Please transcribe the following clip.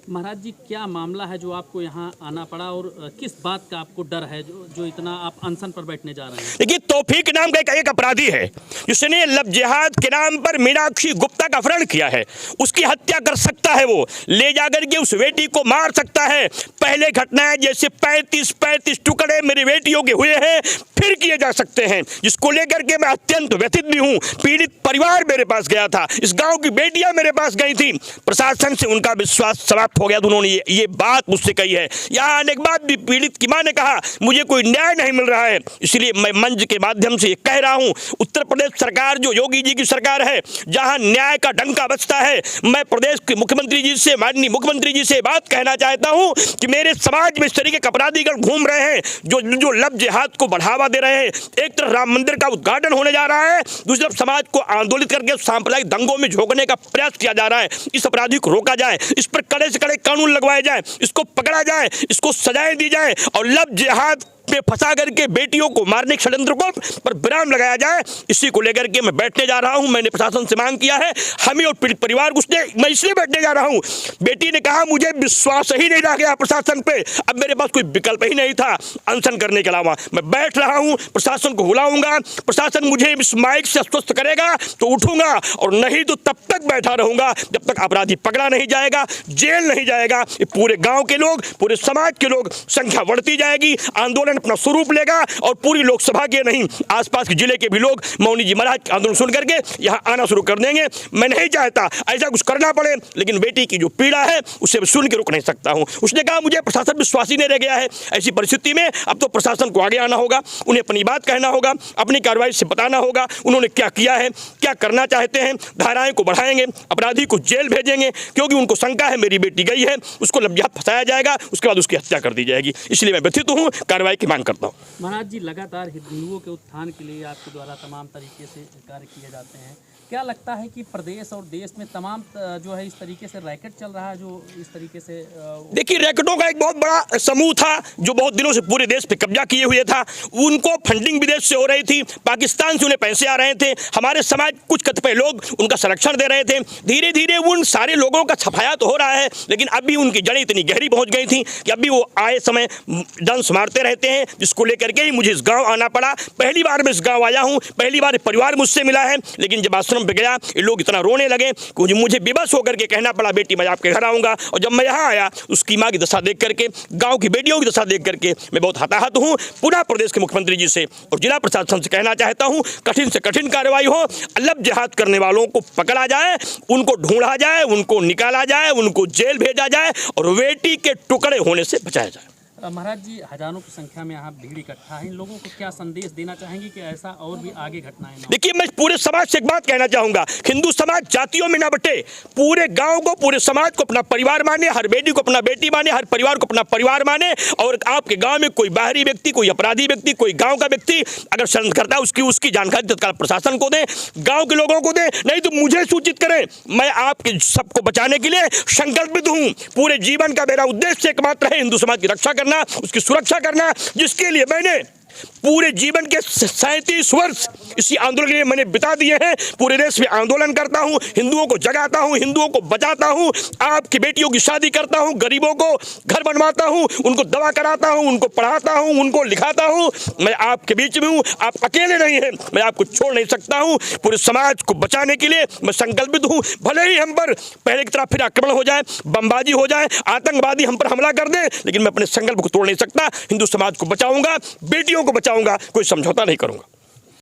महाराज जी, क्या मामला है जो आपको यहाँ आना पड़ा और किस बात का आपको डर है जो इतना आप अनशन पर बैठने जा रहे हैं? देखिए, तौफीक नाम का एक अपराधी है जिसने लब जिहाद के नाम पर मीनाक्षी गुप्ता का अपहरण किया है। उसकी हत्या कर सकता है, वो ले जाकर के उस बेटी को मार सकता है। पहले घटनाएं जैसे 35 टुकड़े मेरी बेटियों के हुए हैं फिर किए जा सकते हैं, जिसको लेकर के मैं अत्यंत व्यथित भी हूँ। पीड़ित परिवार मेरे पास गया था, इस गाँव की बेटियां मेरे पास गई थी, प्रशासन से उनका विश्वास समाप्त हो गया। उन्होंने ये बात मुझसे कही है। यहाँ आने के बाद भी पीड़ित की मां ने कहा मुझे कोई न्याय नहीं मिल रहा है। इसलिए मैं मंच के माध्यम से ये कह रहा हूँ, उत्तर प्रदेश सरकार जो योगी जी की सरकार है, जहाँ न्याय का डंका बजता है, मैं प्रदेश के मुख्यमंत्री जी से, माननीय मुख्यमंत्री जी से बात कहना चाहता हूँ कि मेरे समाज में इस तरीके के अपराधीगण घूम रहे हैं जो लब जिहाद को बढ़ावा दे रहे हैं। एक तरफ राम मंदिर का उद्घाटन होने जा रहा है, दूसरी तरफ समाज को आंदोलित करके सांप्रदायिक दंगों में झोंकने का प्रयास किया जा रहा है। इस अपराधी को रोका जाए, इस पर कड़े से कड़े कानून लगवाए जाए, इसको पकड़ा जाए, इसको सजाएं दी जाए और लब जिहाद पे फंसा करके बेटियों को मारने के षड्यंत्र को पर विराम लगाया जाए। इसी को लेकर के मैं बैठने जा रहा हूं। मैंने प्रशासन से मांग किया है, हमें और पीड़ित परिवार उसने, मैं इसलिए बैठने जा रहा हूं। बेटी ने कहा मुझे विश्वास ही नहीं रह गया प्रशासन पे, अब मेरे पास कोई विकल्प ही नहीं था अनशन करने के अलावा। मैं बैठ रहा हूं, प्रशासन को बुलाऊंगा, प्रशासन मुझे इस माइक से आश्वस्त करेगा तो उठूंगा, और नहीं तो तब तक बैठा रहूंगा जब तक अपराधी पकड़ा नहीं जाएगा, जेल नहीं जाएगा। पूरे गाँव के लोग, पूरे समाज के लोग, संख्या बढ़ती जाएगी, आंदोलन अपना स्वरूप लेगा और पूरी लोकसभा के नहीं, आसपास के जिले के भी लोग मौनी जी महाराज के आंदोलन सुन करके यहां आना शुरू कर देंगे। मैं नहीं चाहता ऐसा कुछ करना पड़े, लेकिन बेटी की जो पीड़ा है उसे सुन के रुक नहीं सकता हूं। उसने कहा मुझे प्रशासन विश्वास ही नहीं रह गया है। ऐसी परिस्थिति में अब तो प्रशासन को आगे आना होगा, उन्हें अपनी बात कहना होगा, अपनी कार्रवाई से बताना होगा उन्होंने क्या किया है, क्या करना चाहते हैं। धाराएं को बढ़ाएंगे, अपराधी को जेल भेजेंगे, क्योंकि उनको शंका है मेरी बेटी गई है, उसको लब जिहाद फंसाया जाएगा, उसके बाद उसकी हत्या कर दी जाएगी। इसलिए मैं व्यथित हूँ, कार्रवाई की मांग करता हूँ। महाराज जी, लगातार हिंदुओं के उत्थान के लिए आपके द्वारा तमाम तरीके से कार्य किए जाते हैं। क्या लगता है कि प्रदेश और देश में तमाम जो है इस तरीके से रैकेट चल रहा है, जो इस तरीके से देखिए, रैकेटों का एक बहुत बड़ा समूह था जो बहुत दिनों से पूरे देश पे कब्जा किए हुए था। उनको फंडिंग विदेश से हो रही थी, पाकिस्तान से उन्हें पैसे आ रहे थे, हमारे समाज कुछ कतिपय लोग उनका संरक्षण दे रहे थे। धीरे धीरे उन सारे लोगों का सफाया तो हो रहा है, लेकिन अभी उनकी जड़ें इतनी गहरी पहुंच गई थी कि अभी वो आए समय डंस मारते रहते हैं, जिसको लेकर के ही मुझे इस गाँव आना पड़ा। पहली बार मैं इस गाँव आया हूँ, पहली बार परिवार मुझसे मिला है, लेकिन जब आश्रम पे गया ये लोग इतना रोने लगे कि मुझे बेबस होकर के कहना पड़ा बेटी मैं आपके घर आऊँगा। और जब मैं यहाँ आया उसकी माँ की दशा देख करके, गाँव की बेटियों की दशा देख करके मैं बहुत हताहत हूँ। पूरा प्रदेश के मुख्यमंत्री जी से और जिला प्रशासन से कहना चाहता हूँ, कठिन से कठिन कार्रवाई हो, लब जिहाद करने वालों को पकड़ा जाए, उनको ढूंढा जाए, उनको निकाला जाए, उनको जेल भेजा जाए और बेटी के टुकड़े होने से बचाया जाए। महाराज जी, हजारों की संख्या में यहाँ भीड़ इकट्ठा है, इन लोगों को क्या संदेश देना चाहेंगे कि ऐसा और भी आगे घटनाएं ना हो? देखिए, मैं पूरे समाज से एक बात कहना चाहूंगा, हिंदू समाज जातियों में ना बटे, पूरे गांव को, पूरे समाज को अपना परिवार माने, हर बेटी को अपना बेटी माने, हर परिवार को अपना परिवार माने। और आपके गांव में कोई बाहरी व्यक्ति, कोई अपराधी व्यक्ति, कोई गांव का व्यक्ति अगर षड्यंत्र करता है उसकी जानकारी तत्काल प्रशासन को दें, गाँव के लोगों को दें, नहीं तो मुझे सूचित करें। मैं आपके सबको बचाने के लिए संकल्पित हूँ। पूरे जीवन का मेरा उद्देश्य एकमात्र है हिंदू समाज की रक्षा करना, उसकी सुरक्षा करना, जिसके लिए मैंने पूरे जीवन के 37 वर्ष इसी आंदोलन के लिए मैंने बिता दिए हैं। पूरे देश में आंदोलन करता हूं, हिंदुओं को जगाता हूं, हिंदुओं को बचाता हूं, आपकी बेटियों की शादी करता हूं, गरीबों को घर बनवाता हूं, उनको दवा कराता हूं, उनको पढ़ाता हूं, उनको लिखाता हूं। मैं आपके बीच में हूं, आप अकेले नहीं हैं, मैं आपको छोड़ नहीं सकता हूं। पूरे समाज को बचाने के लिए मैं संकल्पित हूं। भले ही हम पर पहले की तरह फिर आक्रमण हो जाए, बमबाजी हो जाए, आतंकवादी हम पर हमला कर दें, लेकिन मैं अपने संकल्प को तोड़ नहीं सकता। हिंदू समाज को बचाऊंगा, बेटियों को बचाऊंगा, कोई समझौता नहीं करूंगा।